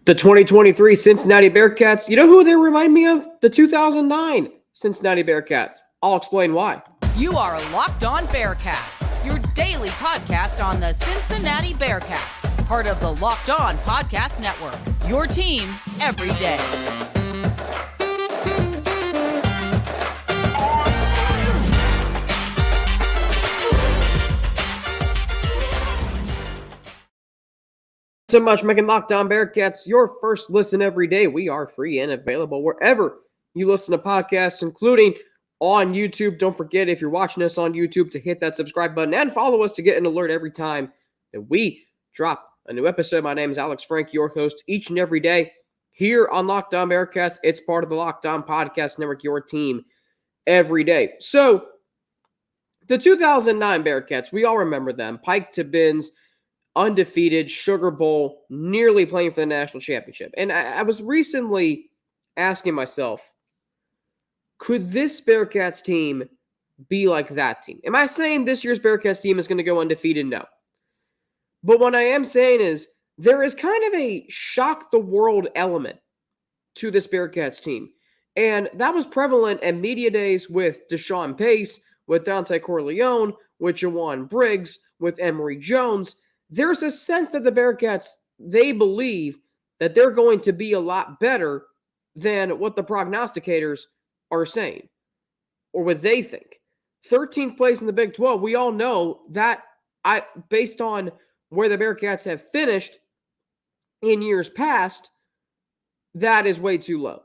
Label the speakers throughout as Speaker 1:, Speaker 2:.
Speaker 1: The 2023 Cincinnati Bearcats, you know who they remind me of? The 2009 Cincinnati Bearcats. I'll explain why.
Speaker 2: You are Locked On Bearcats, your daily podcast on the Cincinnati Bearcats, part of the Locked On Podcast Network, your team every day.
Speaker 1: So much making Locked On Bearcats your first listen every day. We are free and available wherever you listen to podcasts, including on YouTube. Don't forget, if you're watching us on YouTube, to hit that subscribe button and follow us to get an alert every time that we drop a new episode. My name is Alex Frank, your host each and every day here on Locked On Bearcats. It's part of the Locked On Podcast Network, your team every day. So the 2009 Bearcats, we all remember them. Pike to Bins, undefeated, Sugar Bowl, nearly playing for the national championship. And I was recently asking myself, could this Bearcats team be like that team? Am I saying this year's Bearcats team is going to go undefeated? No. But what I am saying is there is kind of a shock the world element to this Bearcats team. And that was prevalent at media days with Deshaun Pace, with Dante Corleone, with Jawan Briggs, with Emory Jones. There's a sense that the Bearcats, they believe that they're going to be a lot better than what the prognosticators are saying, or what they think. 13th place in the Big 12, we all know that, based on where the Bearcats have finished in years past, that is way too low.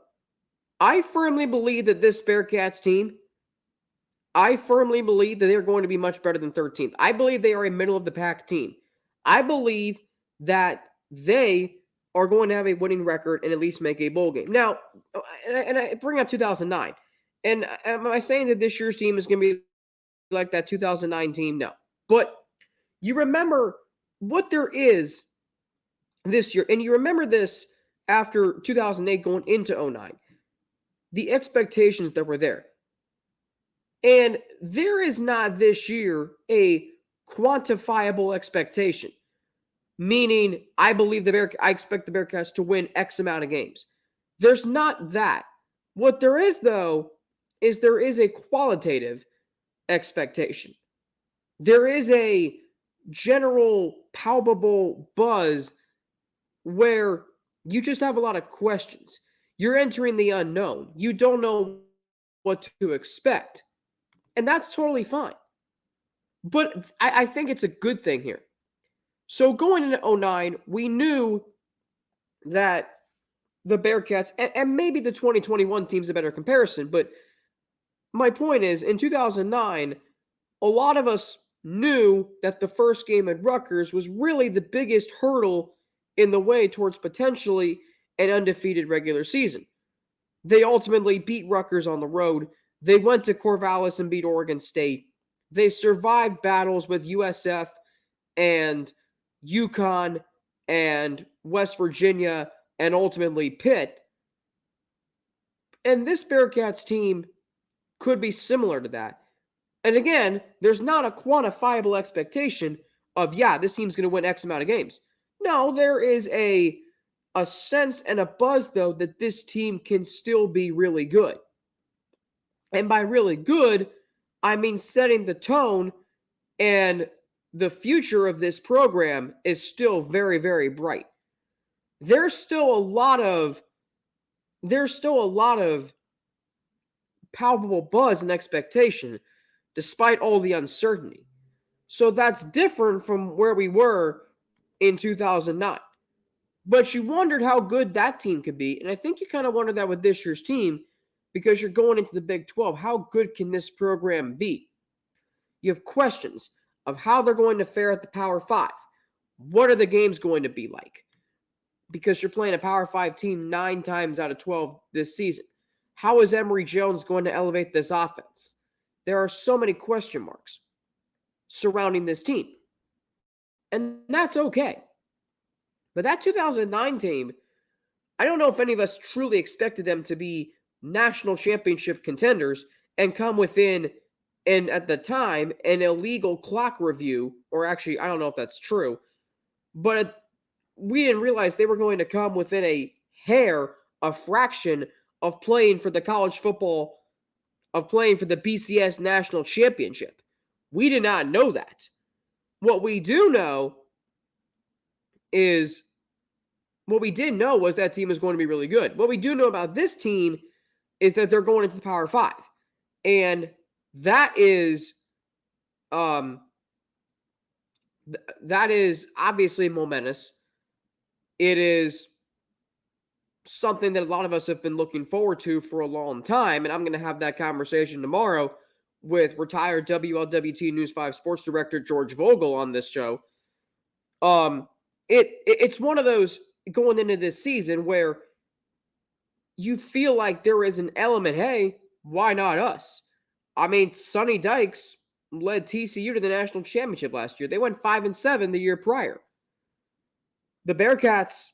Speaker 1: I firmly believe that this Bearcats team, I firmly believe that they're going to be much better than 13th. I believe they are a middle-of-the-pack team. I believe that they are going to have a winning record and at least make a bowl game. Now, and I bring up 2009. And am I saying that this year's team is going to be like that 2009 team? No. But you remember what there is this year, and you remember this after 2008 going into 2009, the expectations that were there. And there is not this year a quantifiable expectation, meaning I expect the Bearcats to win X amount of games. There's not that. What there is, though, is there is a qualitative expectation. There is a general palpable buzz where you just have a lot of questions. You're entering the unknown. You don't know what to expect. And that's totally fine. But I think it's a good thing here. So going into 2009, we knew that the Bearcats, and maybe the 2021 team's a better comparison, but my point is, in 2009, a lot of us knew that the first game at Rutgers was really the biggest hurdle in the way towards potentially an undefeated regular season. They ultimately beat Rutgers on the road. They went to Corvallis and beat Oregon State. They survived battles with USF and UConn and West Virginia and ultimately Pitt. And this Bearcats team could be similar to that. And again, there's not a quantifiable expectation of, this team's going to win X amount of games. No, there is a sense and a buzz, though, that this team can still be really good. And by really good, I mean setting the tone, and the future of this program is still very, very bright. There's still a lot of palpable buzz and expectation despite all the uncertainty. So that's different from where we were in 2009. But you wondered how good that team could be, and I think you kind of wondered that with this year's team because you're going into the Big 12. How good can this program be? You have questions of how they're going to fare at the Power 5. What are the games going to be like? Because you're playing a Power 5 team 9 times out of 12 this season. How is Emory Jones going to elevate this offense? There are so many question marks surrounding this team. And that's okay. But that 2009 team, I don't know if any of us truly expected them to be national championship contenders and come within, and at the time, an illegal clock review, or actually, I don't know if that's true, but we didn't realize they were going to come within a fraction of playing for the BCS National Championship. We did not know that. What we did know was that team is going to be really good. What we do know about this team is that they're going into the Power 5. And that is obviously momentous. It is something that a lot of us have been looking forward to for a long time, and I'm going to have that conversation tomorrow with retired WLWT News 5 sports director George Vogel on this show. It's one of those going into this season where you feel like there is an element, hey, why not us? I mean, Sonny Dykes led TCU to the national championship last year. They went 5-7 the year prior. The Bearcats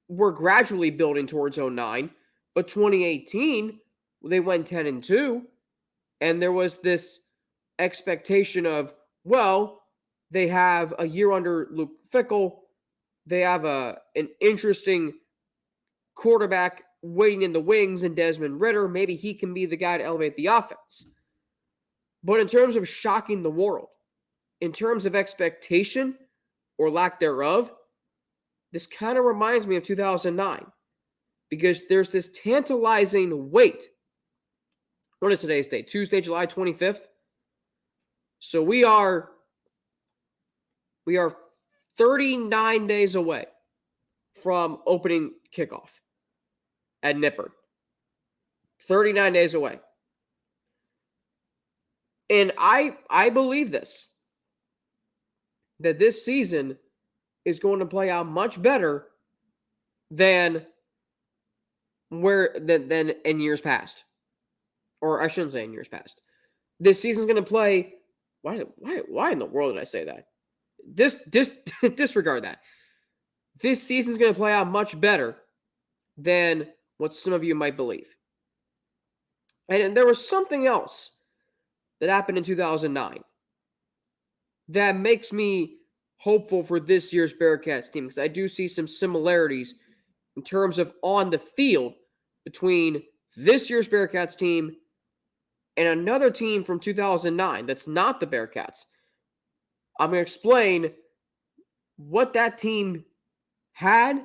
Speaker 1: were gradually building towards 09, but 2018, they went 10-2, and there was this expectation of, well, they have a year under Luke Fickell. They have an interesting quarterback waiting in the wings in Desmond Ridder. Maybe he can be the guy to elevate the offense. But in terms of shocking the world, in terms of expectation or lack thereof, this kind of reminds me of 2009 because there's this tantalizing wait. What is today's date? Tuesday, July 25th. So we are 39 days away from opening kickoff at Nippert. 39 days away. And I believe that this season is going to play out much better than in years past. Or I shouldn't say in years past. This season's going to play. Why in the world did I say that? Disregard that. This season's going to play out much better than what some of you might believe. And there was something else that happened in 2009 that makes me hopeful for this year's Bearcats team, because I do see some similarities in terms of on the field between this year's Bearcats team and another team from 2009 that's not the Bearcats. I'm going to explain what that team had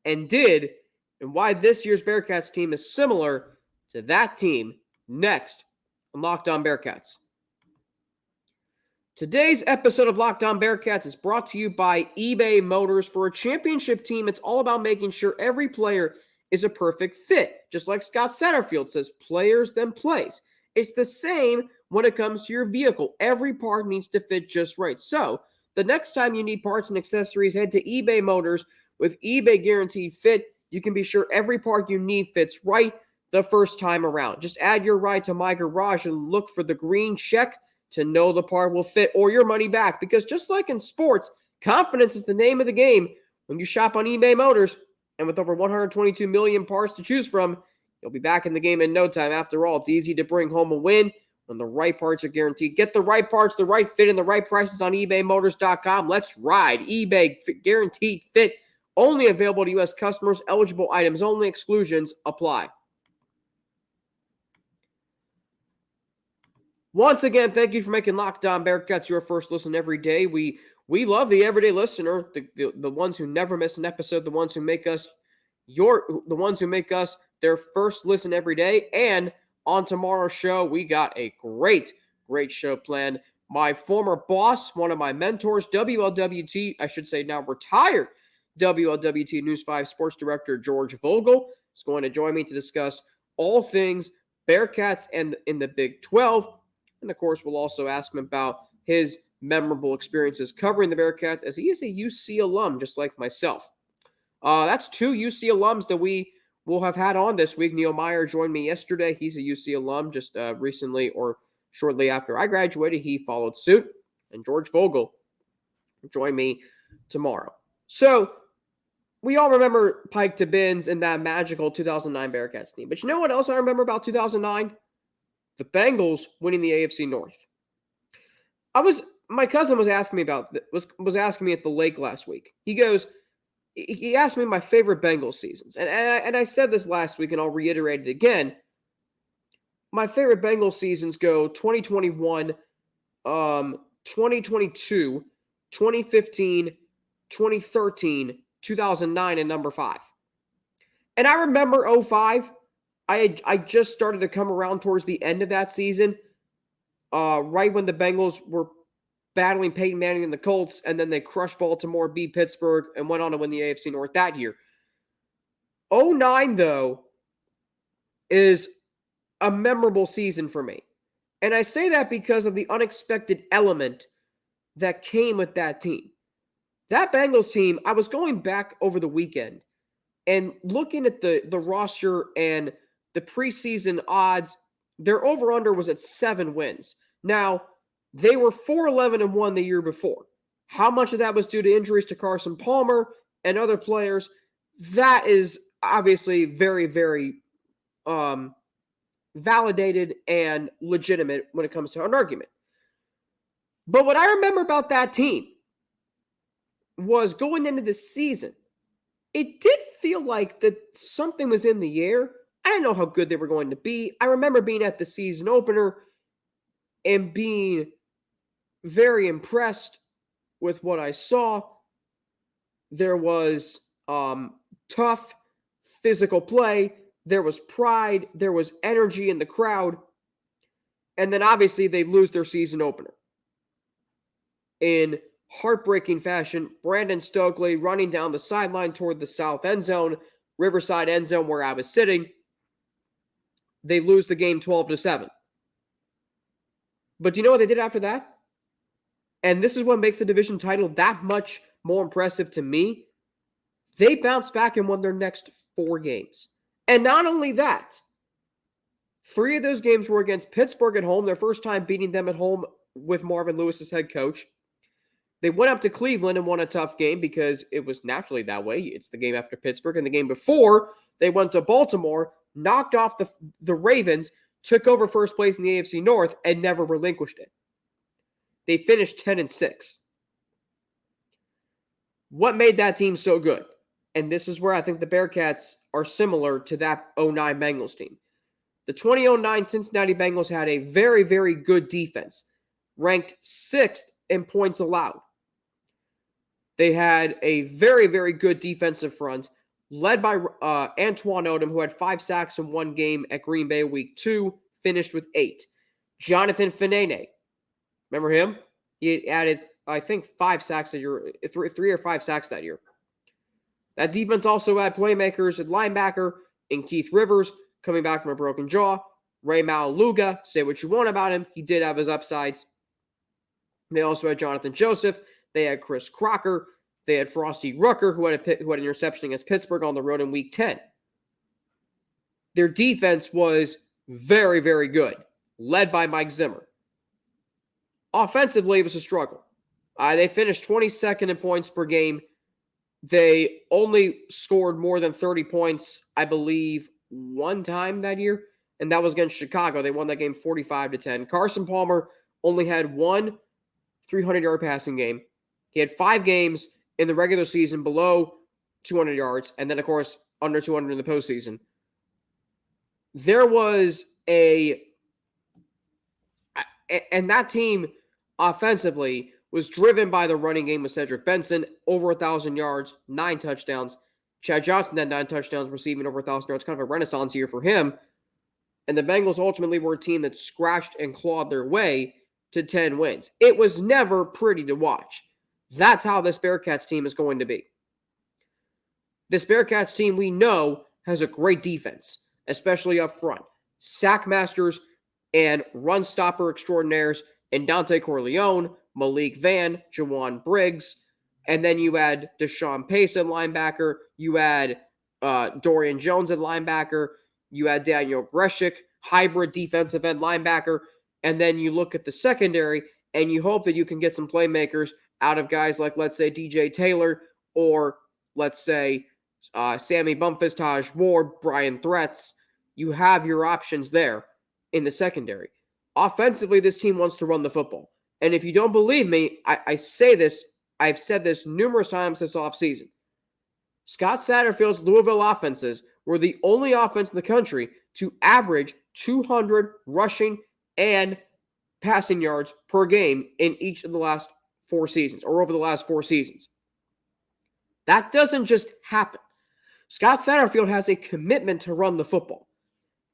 Speaker 1: and did and why this year's Bearcats team is similar to that team next on Locked On Bearcats. Today's episode of Locked On Bearcats is brought to you by eBay Motors. For a championship team, it's all about making sure every player is a perfect fit. Just like Scott Satterfield says, players then plays. It's the same when it comes to your vehicle. Every part needs to fit just right. So, the next time you need parts and accessories, head to eBay Motors. With eBay Guaranteed Fit, you can be sure every part you need fits right the first time around. Just add your ride to My Garage and look for the green check to know the part will fit or your money back. Because just like in sports, confidence is the name of the game when you shop on eBay Motors. And with over 122 million parts to choose from, you'll be back in the game in no time. After all, it's easy to bring home a win when the right parts are guaranteed. Get the right parts, the right fit, and the right prices on ebaymotors.com. Let's ride. eBay Guaranteed Fit. Only available to U.S. customers. Eligible items only. Exclusions apply. Once again, thank you for making Locked On Bearcats your first listen every day. We love the everyday listener, the ones who never miss an episode, the ones who make us their first listen every day. And on tomorrow's show, we got a great show planned. My former boss, one of my mentors, WLWT, I should say now retired WLWT News 5 sports director George Vogel is going to join me to discuss all things Bearcats and in the Big 12. And, of course, we'll also ask him about his memorable experiences covering the Bearcats, as he is a UC alum, just like myself. That's two UC alums that we will have had on this week. Neil Meyer joined me yesterday. He's a UC alum. Just recently or shortly after I graduated, he followed suit. And George Vogel joined me tomorrow. So we all remember Pike to Bins and that magical 2009 Bearcats team. But you know what else I remember about 2009? The Bengals winning the AFC North. I was my cousin was asking me about was asking me at the lake last week. He asked me my favorite Bengals seasons, and I said this last week, and I'll reiterate it again. My favorite Bengals seasons go 2021, 2022, 2015, 2013, 2009, and number 5. And I remember 05. I just started to come around towards the end of that season, right when the Bengals were battling Peyton Manning and the Colts, and then they crushed Baltimore, beat Pittsburgh, and went on to win the AFC North that year. 09, though, is a memorable season for me. And I say that because of the unexpected element that came with that team. That Bengals team, I was going back over the weekend and looking at the roster and the preseason odds, their over-under was at 7 wins. Now, they were 4-11-1 the year before. How much of that was due to injuries to Carson Palmer and other players? That is obviously very, very validated and legitimate when it comes to an argument. But what I remember about that team was going into the season, it did feel like that something was in the air. I didn't know how good they were going to be. I remember being at the season opener and being very impressed with what I saw. There was tough physical play. There was pride. There was energy in the crowd. And then obviously they lose their season opener. In heartbreaking fashion, Brandon Stokely running down the sideline toward the south end zone, Riverside end zone where I was sitting. They lose the game 12-7. But do you know what they did after that? And this is what makes the division title that much more impressive to me. They bounced back and won their next 4 games. And not only that, 3 of those games were against Pittsburgh at home, their first time beating them at home with Marvin Lewis as head coach. They went up to Cleveland and won a tough game because it was naturally that way. It's the game after Pittsburgh. And the game before, they went to Baltimore, knocked off the Ravens, took over first place in the AFC North, and never relinquished it. They finished 10-6. What made that team so good? And this is where I think the Bearcats are similar to that 09 Bengals team. The 2009 Cincinnati Bengals had a very, very good defense, ranked 6th in points allowed. They had a very, very good defensive front, led by Antoine Odom, who had 5 sacks in one game at Green Bay week 2, finished with 8. Jonathan Fanene, remember him? He added, I think, 5 sacks that year, 3 or 5 sacks that year. That defense also had playmakers at linebacker in Keith Rivers, coming back from a broken jaw. Ray Maluga, say what you want about him, he did have his upsides. They also had Jonathan Joseph. They had Chris Crocker. They had Frosty Rucker, who had an interception against Pittsburgh on the road in Week 10. Their defense was very, very good, led by Mike Zimmer. Offensively, it was a struggle. They finished 22nd in points per game. They only scored more than 30 points, I believe, one time that year, and that was against Chicago. They won that game 45-10. Carson Palmer only had one 300-yard passing game. He had 5 games in the regular season below 200 yards, and then, of course, under 200 in the postseason. There was and that team offensively was driven by the running game with Cedric Benson, over 1,000 yards, 9 touchdowns. Chad Johnson had 9 touchdowns, receiving over 1,000 yards, kind of a renaissance year for him. And the Bengals ultimately were a team that scratched and clawed their way to 10 wins. It was never pretty to watch. That's how this Bearcats team is going to be. This Bearcats team, we know, has a great defense, especially up front. Sack masters and run stopper extraordinaires in Dante Corleone, Malik Vann, Jawan Briggs, and then you add Deshaun Pace at linebacker, you add Dorian Jones at linebacker, you add Daniel Greshik, hybrid defensive end linebacker, and then you look at the secondary and you hope that you can get some playmakers out of guys like, let's say, DJ Taylor, or let's say Sammy Bumpus, Taj Ward, Brian Threats. You have your options there in the secondary. Offensively, this team wants to run the football. And if you don't believe me, I say this, I've said this numerous times this offseason. Scott Satterfield's Louisville offenses were the only offense in the country to average 200 rushing and passing yards per game in each of the last 4 seasons, or over the last 4 seasons. That doesn't just happen. Scott Satterfield has a commitment to run the football.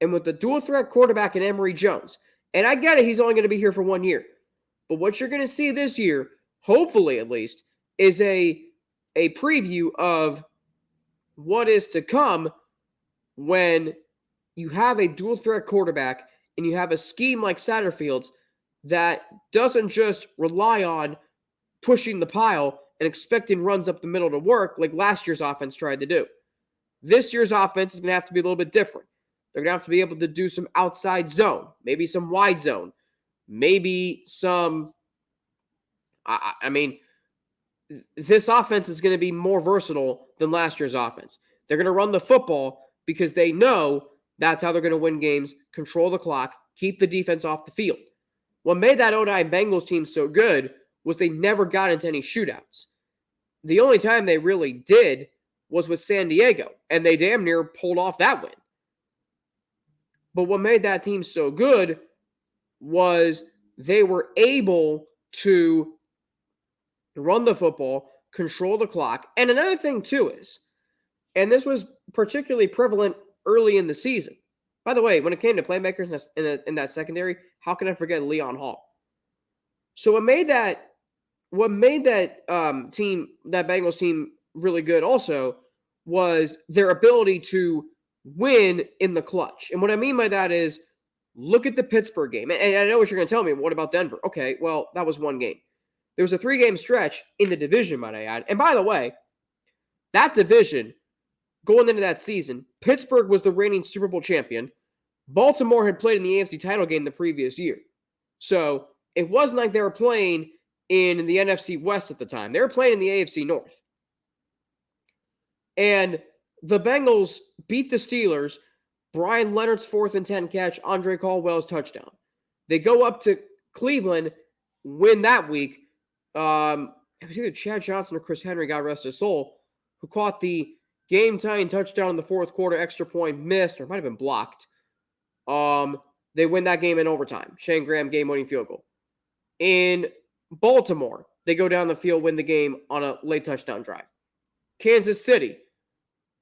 Speaker 1: And with the dual threat quarterback in Emory Jones, and I get it, he's only going to be here for 1 year. But what you're going to see this year, hopefully at least, is a preview of what is to come when you have a dual threat quarterback and you have a scheme like Satterfield's that doesn't just rely on pushing the pile and expecting runs up the middle to work like last year's offense tried to do. This year's offense is going to have to be a little bit different. They're going to have to be able to do some outside zone, maybe some wide zone, maybe some, this offense is going to be more versatile than last year's offense. They're going to run the football because they know that's how they're going to win games, control the clock, keep the defense off the field. What made that 09 Bengals team so good was they never got into any shootouts. The only time they really did was with San Diego, and they damn near pulled off that win. But what made that team so good was they were able to run the football, control the clock. And another thing, too, is, and this was particularly prevalent early in the season. By the way, when it came to playmakers in that secondary, how can I forget Leon Hall? So what made that team, that Bengals team, really good also was their ability to win in the clutch. And what I mean by that is, look at the Pittsburgh game. And I know what you're going to tell me. What about Denver? Okay, well, that was one game. There was a 3-game stretch in the division, might I add. And by the way, that division, going into that season, Pittsburgh was the reigning Super Bowl champion. Baltimore had played in the AFC title game the previous year. So it wasn't like they were playing in the NFC West at the time. They were playing in the AFC North. And the Bengals beat the Steelers. Brian Leonard's 4th and 10 catch, Andre Caldwell's touchdown. They go up to Cleveland, win that week. It was either Chad Johnson or Chris Henry, God rest his soul, who caught the game-tying touchdown in the 4th quarter, extra point missed, or it might have been blocked. They win that game in overtime. Shane Graham game-winning field goal. In Baltimore, they go down the field, win the game on a late touchdown drive. Kansas City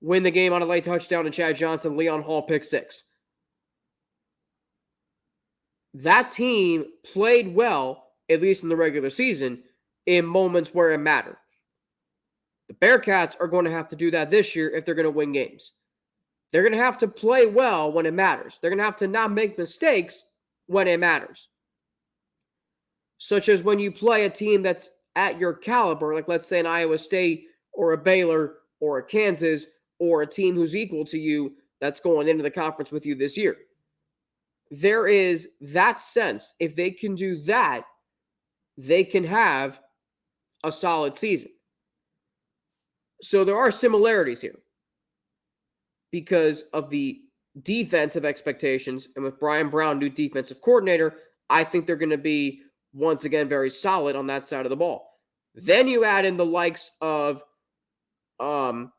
Speaker 1: win the game on a late touchdown, and Chad Johnson, Leon Hall, pick 6. That team played well, at least in the regular season, in moments where it mattered. The Bearcats are going to have to do that this year if they're going to win games. They're going to have to play well when it matters. They're going to have to not make mistakes when it matters. Such as when you play a team that's at your caliber, like let's say an Iowa State or a Baylor or a Kansas, or a team who's equal to you that's going into the conference with you this year. There is that sense. If they can do that, they can have a solid season. So there are similarities here because of the defensive expectations. And with Brian Brown, new defensive coordinator, I think they're going to be, once again, very solid on that side of the ball. Then you add in the likes of an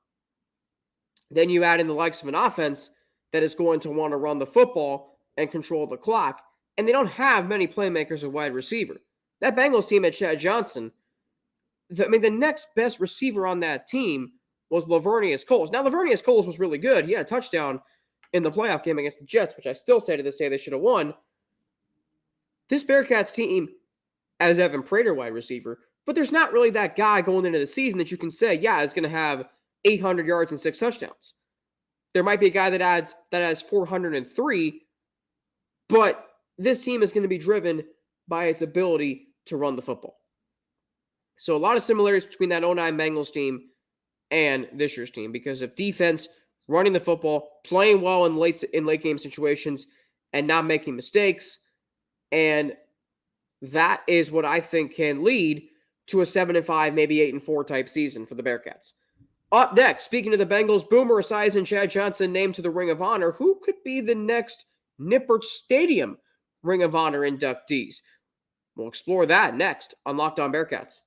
Speaker 1: offense that is going to want to run the football and control the clock, and they don't have many playmakers at wide receiver. That Bengals team had Chad Johnson. The next best receiver on that team was Lavernius Coles. Now, Lavernius Coles was really good. He had a touchdown in the playoff game against the Jets, which I still say to this day they should have won. This Bearcats team has Evan Prater wide receiver, but there's not really that guy going into the season that you can say, yeah, is going to have 800 yards and 6 touchdowns. There might be a guy that has 403, but this team is going to be driven by its ability to run the football. So a lot of similarities between that 09 Bengals team and this year's team because of defense, running the football, playing well in late game situations, and not making mistakes. And that is what I think can lead to a 7-5, maybe 8-4 type season for the Bearcats. Up next, speaking of the Bengals, Boomer Esiason and Chad Johnson named to the Ring of Honor. Who could be the next Nippert Stadium Ring of Honor inductees? We'll explore that next on Locked On Bearcats.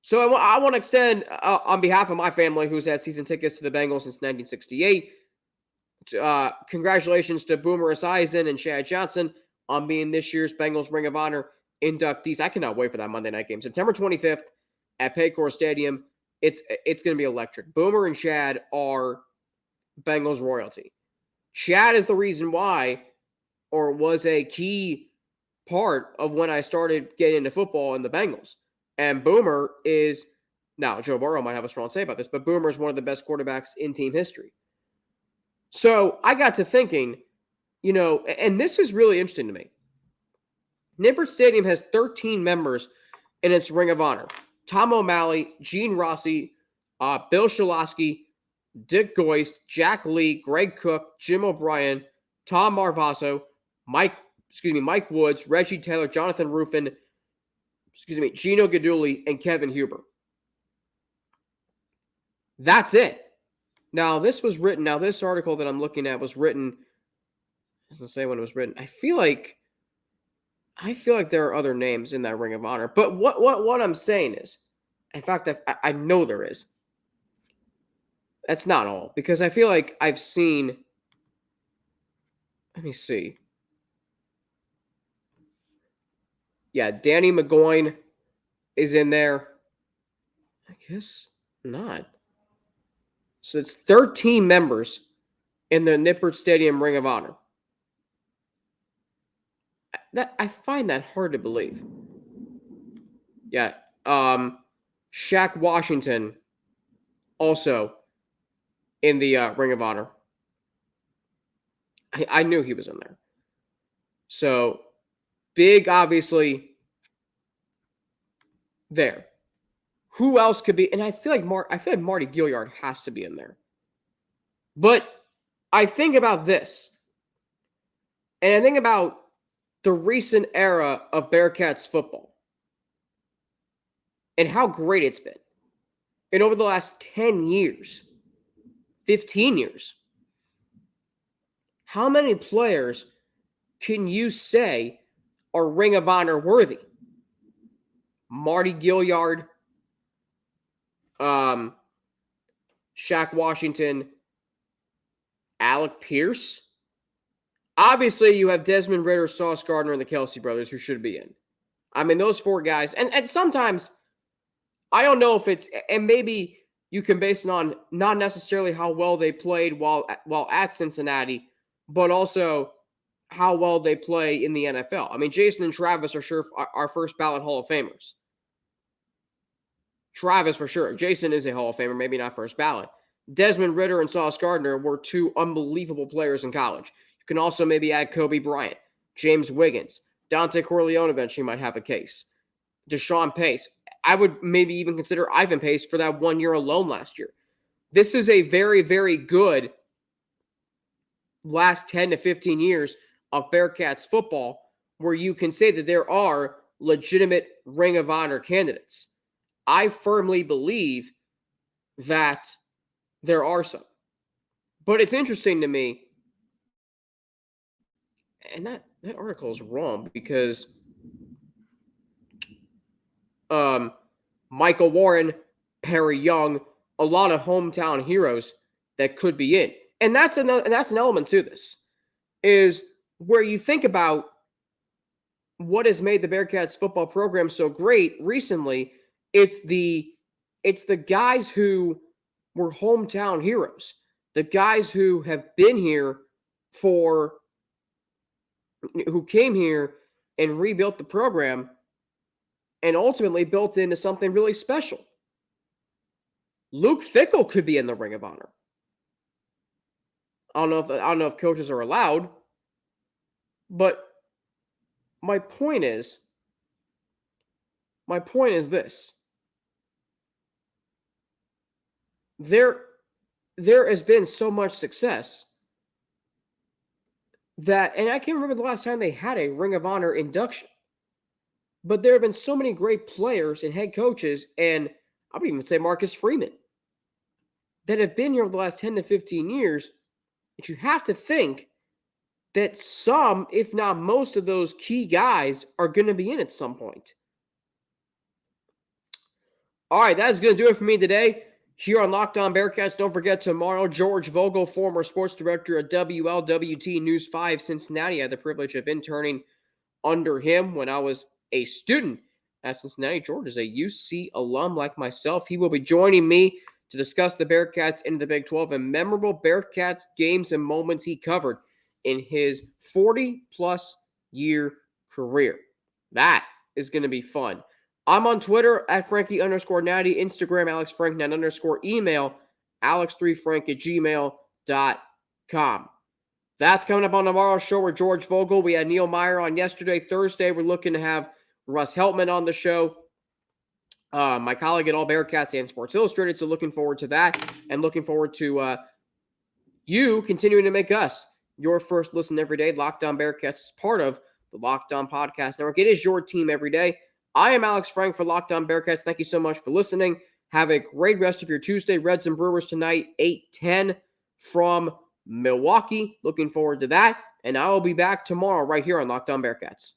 Speaker 1: So I want to extend, on behalf of my family, who's had season tickets to the Bengals since 1968, congratulations to Boomer Esiason and Chad Johnson on being this year's Bengals Ring of Honor inductees. I cannot wait for that Monday night game. September 25th at Paycor Stadium. It's going to be electric. Boomer and Chad are Bengals royalty. Chad is the reason why, or was a key part of when I started getting into football in the Bengals. And Boomer is, now Joe Burrow might have a strong say about this, but Boomer is one of the best quarterbacks in team history. So I got to thinking, and this is really interesting to me. Nippert Stadium has 13 members in its Ring of Honor. Tom O'Malley, Gene Rossi, Bill Shulosky, Dick Goist, Jack Lee, Greg Cook, Jim O'Brien, Tom Marvasso, Mike Woods, Reggie Taylor, Jonathan Ruffin, Gino Guidugli, and Kevin Huber. That's it. Now, this article that I'm looking at was written, it doesn't say when it was written. I feel like there are other names in that Ring of Honor. But what I'm saying is, in fact, I know there is. That's not all, because I feel like I've seen, let me see. Yeah, Danny McGoyne is in there. I guess not. So it's 13 members in the Nippert Stadium Ring of Honor. I find that hard to believe. Yeah. Shaq Washington also in the Ring of Honor. I knew he was in there. So big, obviously, there. Who else could be? And I feel like Marty Gilliard has to be in there. But I think about this. And I think about the recent era of Bearcats football and how great it's been. And over the last 10 years, 15 years, how many players can you say are Ring of Honor worthy? Marty Gilliard, Shaq Washington, Alec Pierce. Obviously, you have Desmond Ridder, Sauce Gardner, and the Kelsey brothers who should be in. I mean, those four guys. And sometimes, I don't know if it's, and maybe you can base it on not necessarily how well they played while at Cincinnati, but also how well they play in the NFL. I mean, Jason and Travis are sure our first ballot Hall of Famers. Travis for sure. Jason is a Hall of Famer, maybe not first ballot. Desmond Ridder and Sauce Gardner were two unbelievable players in college. You can also maybe add Kobe Bryant, James Wiggins, Dante Corleone eventually might have a case. Deshaun Pace. I would maybe even consider Ivan Pace for that 1 year alone last year. This is a very, very good last 10 to 15 years of Bearcats football where you can say that there are legitimate Ring of Honor candidates. I firmly believe that there are some. But it's interesting to me, and that article is wrong because Michael Warren, Harry Young, a lot of hometown heroes that could be in. And that's an element to this, is where you think about what has made the Bearcats football program so great recently. It's the guys who were hometown heroes, the guys who have been here who came here and rebuilt the program and ultimately built into something really special. Luke Fickell could be in the Ring of Honor. I don't know if coaches are allowed, but my point is this. There has been so much success that, and I can't remember the last time they had a Ring of Honor induction, but there have been so many great players and head coaches, and I would even say Marcus Freeman, that have been here over the last 10 to 15 years, that you have to think that some, if not most of those key guys are going to be in at some point. All right, that is going to do it for me today here on Locked On Bearcats. Don't forget, tomorrow, George Vogel, former sports director at WLWT News 5 Cincinnati. I had the privilege of interning under him when I was a student at Cincinnati. George is a UC alum like myself. He will be joining me to discuss the Bearcats in the Big 12 and memorable Bearcats games and moments he covered in his 40-plus year career. That is going to be fun. I'm on Twitter at Frankie_Natty, Instagram AlexFrank9_, email alex3frank@gmail.com. That's coming up on tomorrow's show with George Vogel. We had Neil Meyer on yesterday. Thursday, we're looking to have Russ Heltman on the show. My colleague at All Bearcats and Sports Illustrated. So looking forward to that and looking forward to you continuing to make us your first listen every day. Locked On Bearcats is part of the Locked On Podcast Network. It is your team every day. I am Alex Frank for Locked On Bearcats. Thank you so much for listening. Have a great rest of your Tuesday. Reds and Brewers tonight, 8:10 from Milwaukee. Looking forward to that. And I will be back tomorrow right here on Locked On Bearcats.